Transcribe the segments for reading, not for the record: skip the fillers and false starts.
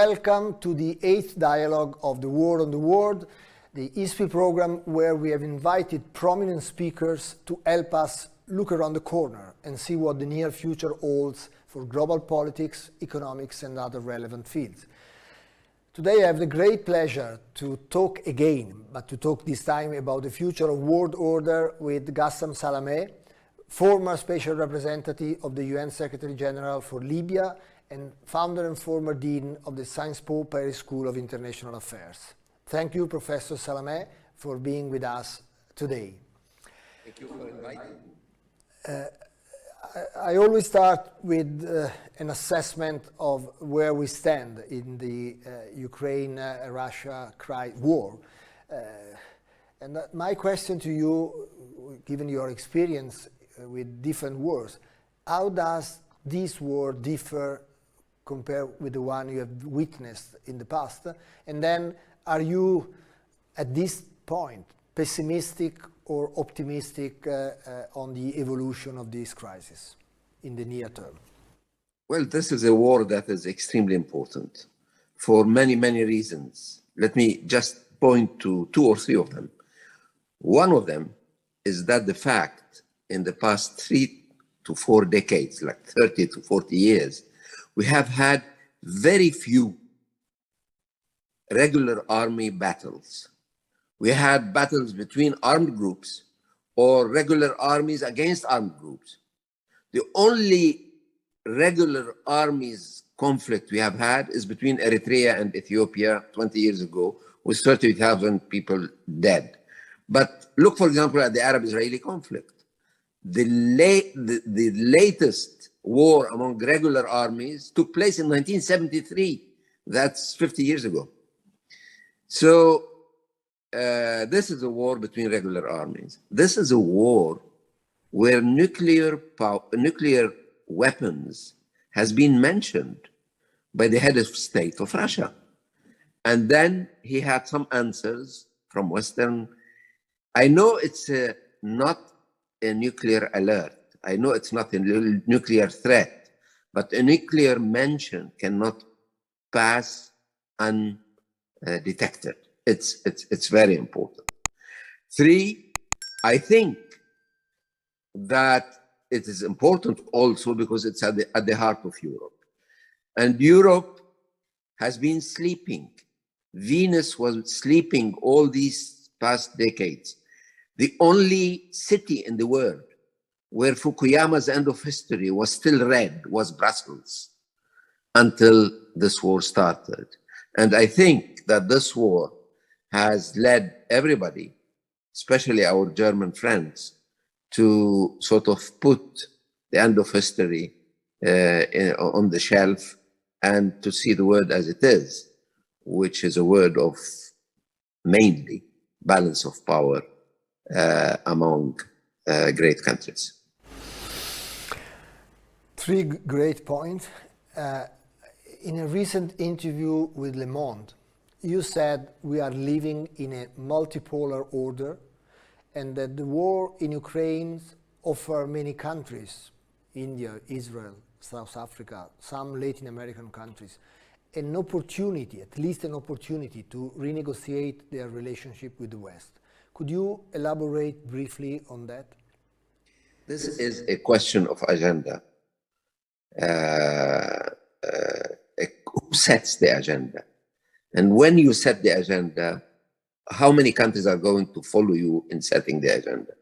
welcome to the 8th Dialogue of the War on the World, the ISPI program where we have invited prominent speakers to help us look around the corner and see what the near future holds for global politics, economics and other relevant fields. Today I have the great pleasure to talk again, but to talk this time about the future of world order with Ghassan Salamé, former Special Representative of the UN Secretary General for Libya and founder and former Dean of the Sciences Po Paris School of International Affairs. Thank you, Professor Salamé, for being with us today. Thank you for inviting me. I always start with an assessment of where we stand in the Ukraine-Russia war. And my question to you, given your experience with different wars, how does this war differ compared with the one you have witnessed in the past? And then are you, at this point, pessimistic or optimistic on the evolution of this crisis in the near term? Well, this is a war that is extremely important for many, many reasons. Let me just point to 2 or 3 of them. One of them is that the fact in the past 3 to 4 decades, like 30 to 40 years, we have had very few regular army battles. We had battles between armed groups or regular armies against armed groups. The only regular armies conflict we have had is between Eritrea and Ethiopia 20 years ago, with 30,000 people dead. But look, for example, at the Arab-Israeli conflict. The latest war among regular armies took place in 1973. That's 50 years ago. So this is a war between regular armies. This is a war where nuclear weapons has been mentioned by the head of state of Russia. And then he had some answers from Western. I know it's not a nuclear alert. I know it's not a nuclear threat, but a nuclear mention cannot pass undetected. It's very important. 3, I think that it is important also because it's at the heart of Europe. And Europe has been sleeping. Venus was sleeping all these past decades. The only city in the world where Fukuyama's end of history was still red was Brussels until this war started. And I think that this war has led everybody, especially our German friends, to sort of put the end of history on the shelf and to see the world as it is, which is a word of mainly balance of power among great countries. 3 great points. In a recent interview with Le Monde, you said we are living in a multipolar order and that the war in Ukraine offers many countries, India, Israel, South Africa, some Latin American countries, an opportunity, at least an opportunity to renegotiate their relationship with the West. Could you elaborate briefly on that? This is a question of agenda. Who sets the agenda? And when you set the agenda, how many countries are going to follow you in setting the agenda?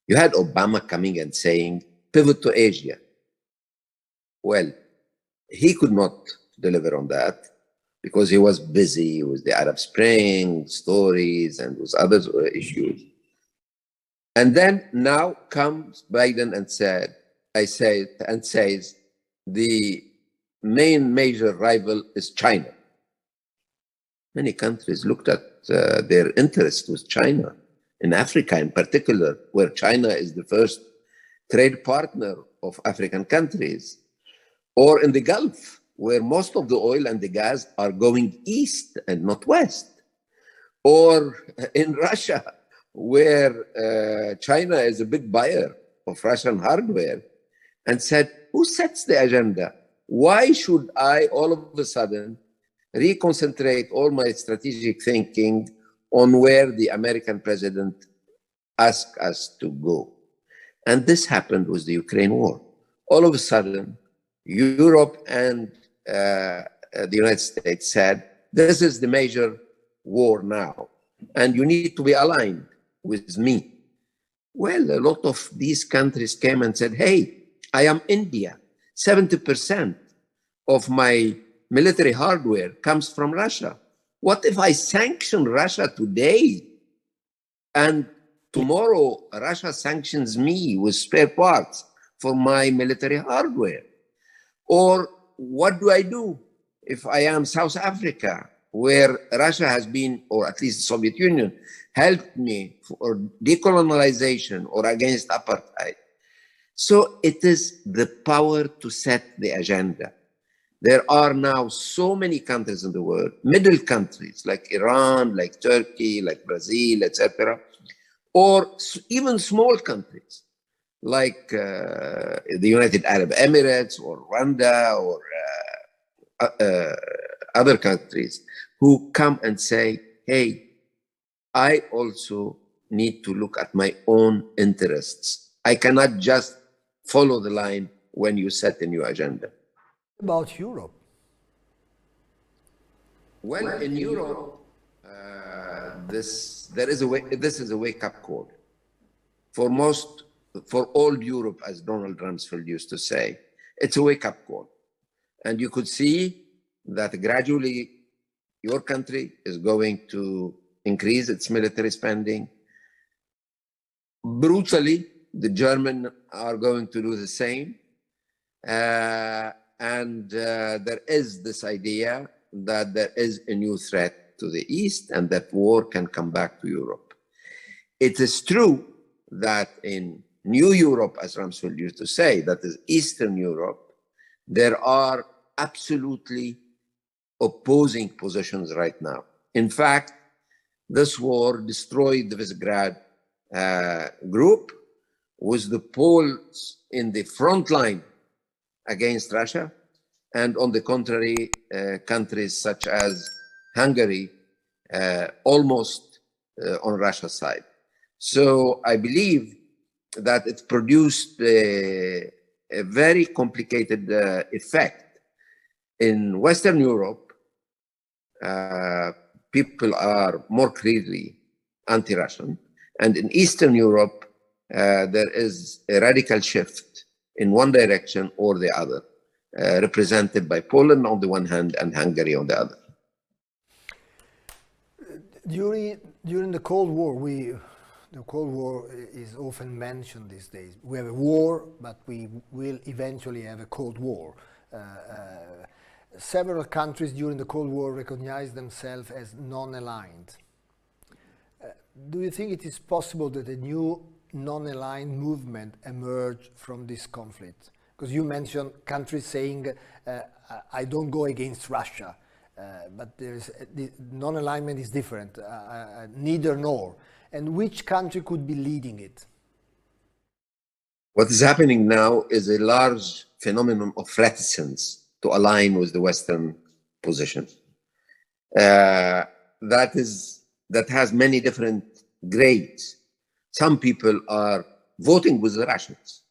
You had Obama coming and saying, pivot to Asia. Well, he could not deliver on that because he was busy with the Arab Spring stories and with other issues. And then now comes Biden and says the main major rival is China. Many countries looked at their interest with China, in Africa in particular, where China is the first trade partner of African countries, or in the Gulf, where most of the oil and the gas are going east and not west, or in Russia, where China is a big buyer of Russian hardware, and said, who sets the agenda? Why should I all of a sudden reconcentrate all my strategic thinking on where the American president asked us to go. And this happened with the Ukraine war. All of a sudden, Europe and the United States said, this is the major war now, and you need to be aligned with me. Well, a lot of these countries came and said, hey, I am India. 70% of my military hardware comes from Russia. What if I sanction Russia today and tomorrow Russia sanctions me with spare parts for my military hardware? Or what do I do if I am South Africa, where Russia has been, or at least the Soviet Union, helped me for decolonization or against apartheid? So it is the power to set the agenda. There are now so many countries in the world, middle countries like Iran, like Turkey, like Brazil, etc., or even small countries like the United Arab Emirates or Rwanda or other countries who come and say, hey, I also need to look at my own interests. I cannot just follow the line when you set a new agenda. About Europe? Well, in Europe, this is a wake-up call for all Europe, as Donald Rumsfeld used to say. It's a wake-up call, and you could see that gradually your country is going to increase its military spending. Brutally, the Germans are going to do the same. And there is this idea that there is a new threat to the East and that war can come back to Europe. It is true that in New Europe, as Rumsfeld used to say, that is Eastern Europe, there are absolutely opposing positions right now. In fact, this war destroyed the Visegrad group, with the Poles in the front line against Russia, and on the contrary, countries such as Hungary almost on Russia's side. So I believe that it produced a very complicated effect. In Western Europe, people are more clearly anti-Russian, and in Eastern Europe, there is a radical shift in one direction or the other, represented by Poland on the one hand and Hungary on the other. During the Cold War, the Cold War is often mentioned these days. We have a war, but we will eventually have a Cold War. Several countries during the Cold War recognized themselves as non-aligned. Do you think it is possible that a new non-aligned movement emerge from this conflict? Because you mentioned countries saying, I don't go against Russia, but non-alignment is different, neither nor. And which country could be leading it? What is happening now is a large phenomenon of reticence to align with the Western position. That has many different grades. Some people are voting with the Russians,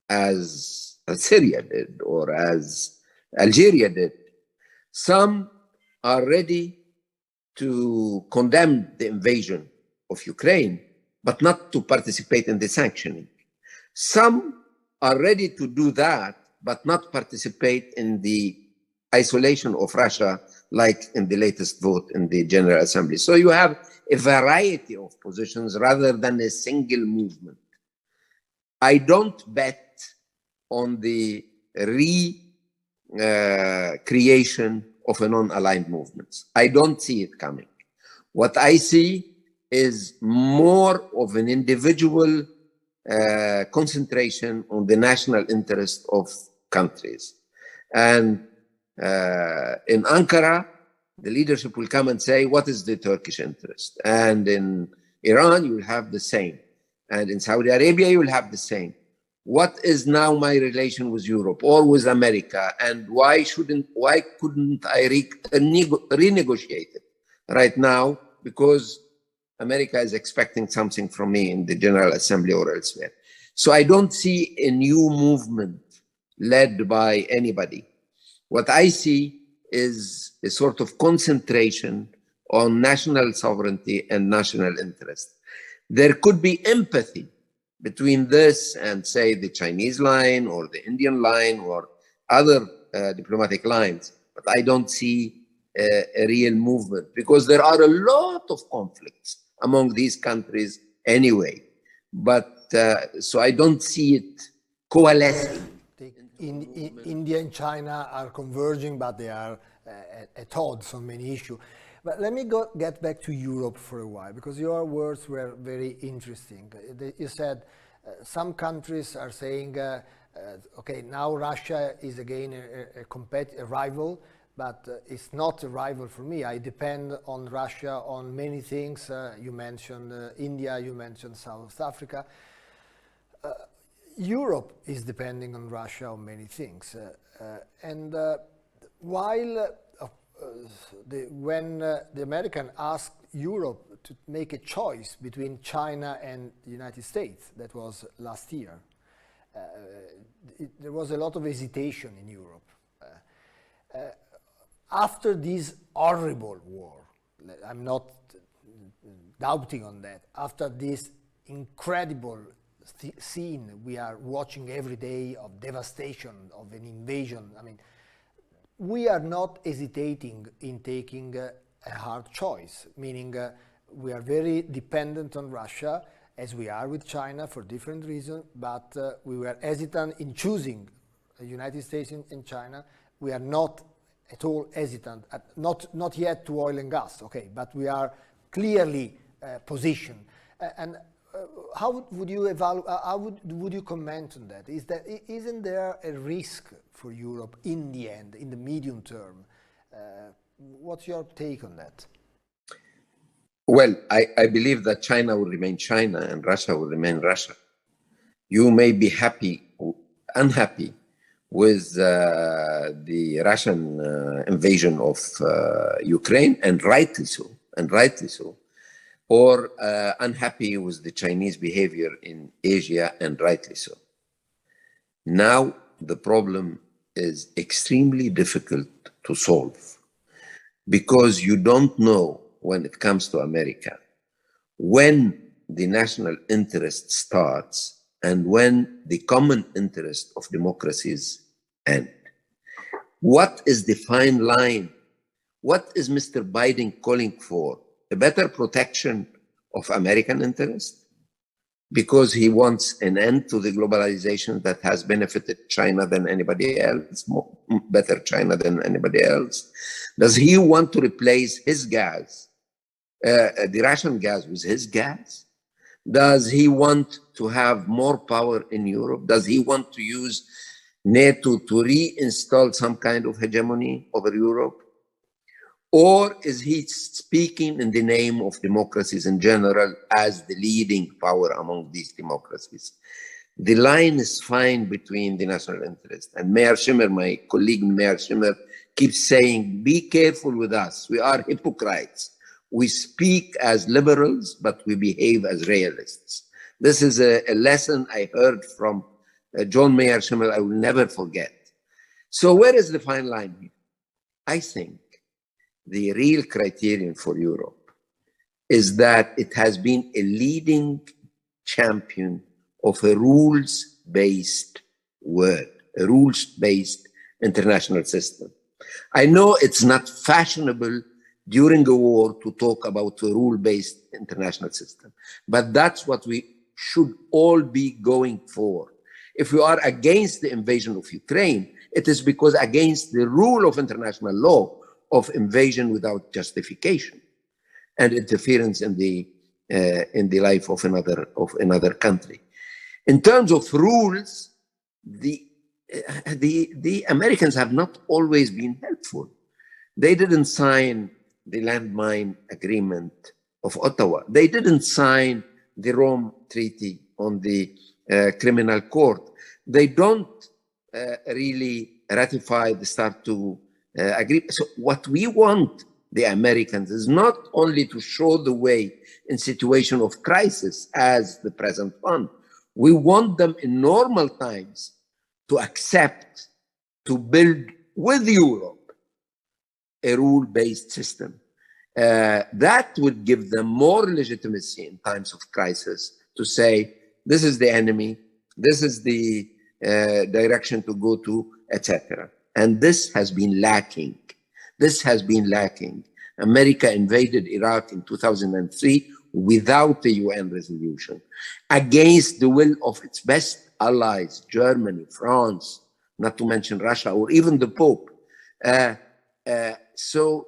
as Syria did, or as Algeria did. Some are ready to condemn the invasion of Ukraine, but not to participate in the sanctioning. Some are ready to do that, but not participate in the isolation of Russia, like in the latest vote in the General Assembly. So you have a variety of positions rather than a single movement. I don't bet on the creation of a non-aligned movement. I don't see it coming. What I see is more of an individual concentration on the national interest of countries. And in Ankara, the leadership will come and say, what is the Turkish interest? And in Iran, you will have the same. And in Saudi Arabia, you will have the same. what is now my relation with Europe or with America, and why couldn't I renegotiate it right now? Because America is expecting something from me in the General Assembly or elsewhere. So I don't see a new movement led by anybody. What I see is a sort of concentration on national sovereignty and national interest. There could be empathy between this and, say, the Chinese line or the Indian line or other diplomatic lines, but I don't see a real movement, because there are a lot of conflicts among these countries anyway. But so I don't see it coalescing. India and China are converging, but they are at odds on many issues. But let me get back to Europe for a while, because your words were very interesting. You said some countries are saying, okay, now Russia is again a rival, but it's not a rival for me. I depend on Russia on many things. You mentioned India, you mentioned South Africa. Europe is depending on Russia on many things. While when the American asked Europe to make a choice between China and the United States, that was last year, there was a lot of hesitation in Europe. After this horrible war, I'm not doubting on that, after this incredible scene we are watching every day of devastation, of an invasion, I mean, we are not hesitating in taking a hard choice, meaning we are very dependent on Russia, as we are with China for different reasons, but we were hesitant in choosing the United States and China. We are not at all hesitant, not yet to oil and gas, okay, but we are clearly positioned. How would you evaluate? How would you comment on that? Isn't there a risk for Europe in the end, in the medium term? What's your take on that? Well, I believe that China will remain China and Russia will remain Russia. You may be unhappy with the Russian invasion of Ukraine, and rightly so, or unhappy with the Chinese behavior in Asia, and rightly so. Now the problem is extremely difficult to solve, because you don't know, when it comes to America, when the national interest starts and when the common interest of democracies end. What is the fine line? What is Mr. Biden calling for? A better protection of American interest, because he wants an end to the globalization that has benefited China than anybody else, better China than anybody else? Does he want to replace his gas, the Russian gas, with his gas? Does he want to have more power in Europe? Does he want to use NATO to reinstall some kind of hegemony over Europe? Or is he speaking in the name of democracies in general as the leading power among these democracies? The line is fine between the national interest. And Mayor Schimmer, my colleague Mayor Schimmer, keeps saying, be careful with us. We are hypocrites. We speak as liberals, but we behave as realists. This is a lesson I heard from John Mayer Schimmer I will never forget. So where is the fine line here? I think the real criterion for Europe is that it has been a leading champion of a rules-based world, a rules-based international system. I know it's not fashionable during a war to talk about a rule-based international system, but that's what we should all be going for. If we are against the invasion of Ukraine, it is because against the rule of international law of invasion without justification and interference in the life of another country. In terms of rules, the Americans have not always been helpful. They didn't sign the landmine agreement of Ottawa. They didn't sign the Rome Treaty on the criminal court. They don't really ratify the START to agree. So what we want the Americans is not only to show the way in situation of crisis as the present one. We want them in normal times to accept, to build with Europe a rule-based system. That would give them more legitimacy in times of crisis to say, this is the enemy, this is the direction to go to, etc. And this has been lacking. This has been lacking. America invaded Iraq in 2003 without a UN resolution, against the will of its best allies, Germany, France, not to mention Russia, or even the Pope. So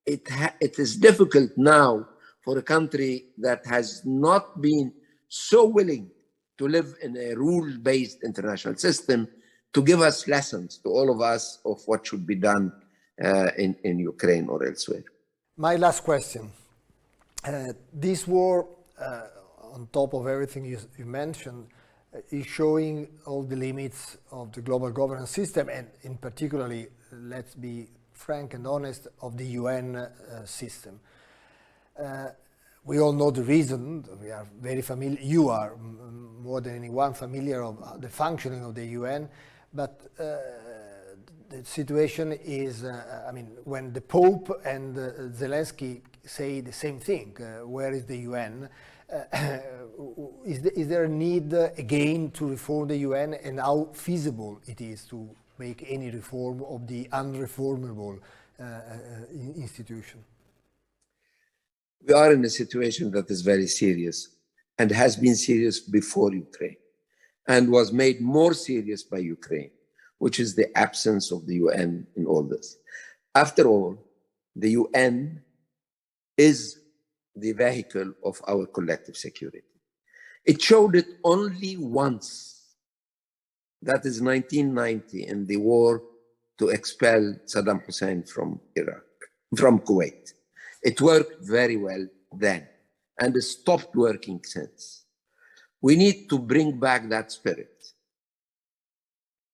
it is difficult now for a country that has not been so willing to live in a rule-based international system to give us lessons, to all of us, of what should be done in Ukraine or elsewhere. My last question. This war, on top of everything you mentioned, is showing all the limits of the global governance system, and in particularly, let's be frank and honest, of the UN system. We all know the reason. We are very familiar. You are more than anyone familiar of the functioning of the UN, but the situation is, I mean, when the Pope and Zelensky say the same thing, where is the UN? Is there a need again to reform the UN, and how feasible it is to make any reform of the unreformable institution? We are in a situation that is very serious and has been serious before Ukraine and was made more serious by Ukraine, which is the absence of the UN in all this. After all, the UN is the vehicle of our collective security. It showed it only once. That is 1990 in the war to expel Saddam Hussein from Kuwait. It worked very well then, and it stopped working since. We need to bring back that spirit.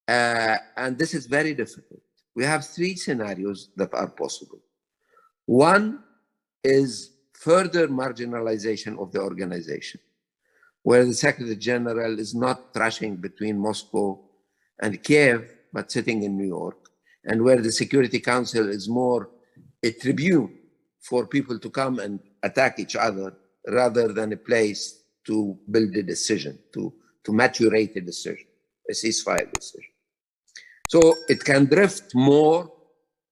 And this is very difficult. We have three scenarios that are possible. One is further marginalization of the organization, where the Secretary General is not rushing between Moscow and Kiev, but sitting in New York, and where the Security Council is more a tribune for people to come and attack each other rather than a place to build a decision, to maturate a decision, a ceasefire decision. So it can drift more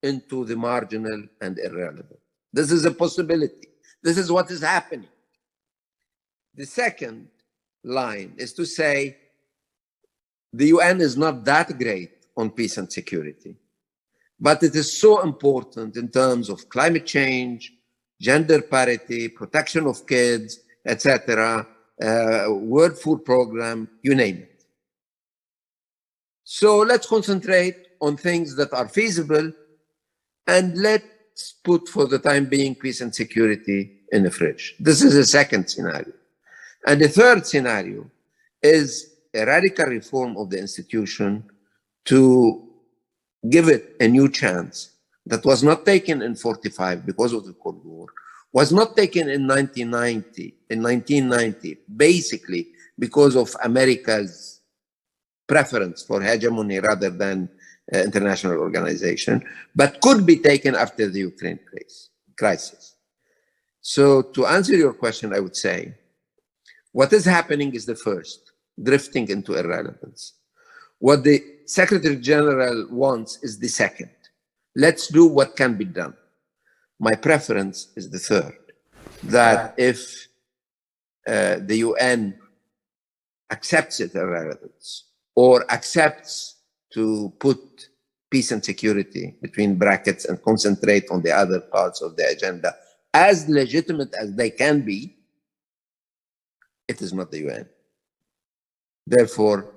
into the marginal and irrelevant. This is a possibility. This is what is happening. The second line is to say the UN is not that great on peace and security, but it is so important in terms of climate change, gender parity, protection of kids, etc., World Food Program, you name it. So let's concentrate on things that are feasible, and let's put for the time being peace and security in the fridge. This is a second scenario. And the third scenario is a radical reform of the institution to give it a new chance that was not taken in 45 because of the Cold War, was not taken in 1990, basically because of America's preference for hegemony rather than international organization, but could be taken after the Ukraine crisis. So to answer your question, I would say, what is happening is the first, drifting into irrelevance. What the Secretary General wants is the second. Let's do what can be done. My preference is the third, that if the UN accepts its irrelevance or accepts to put peace and security between brackets and concentrate on the other parts of the agenda, as legitimate as they can be, it is not the UN. Therefore,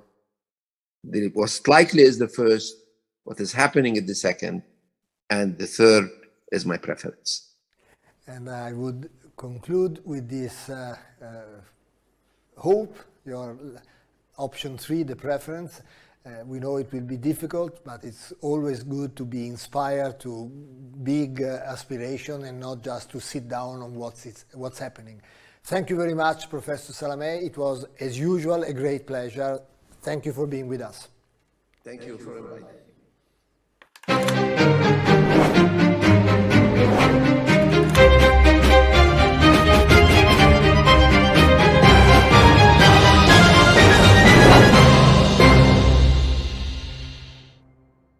the most likely is the first, what is happening is the second, and the third is my preference. And I would conclude with this hope, your option 3, the preference. We know it will be difficult, but it's always good to be inspired to big aspiration and not just to sit down on what's happening. Thank you very much, Professor Salamé. It was, as usual, a great pleasure. Thank you for being with us. Thank you for inviting me.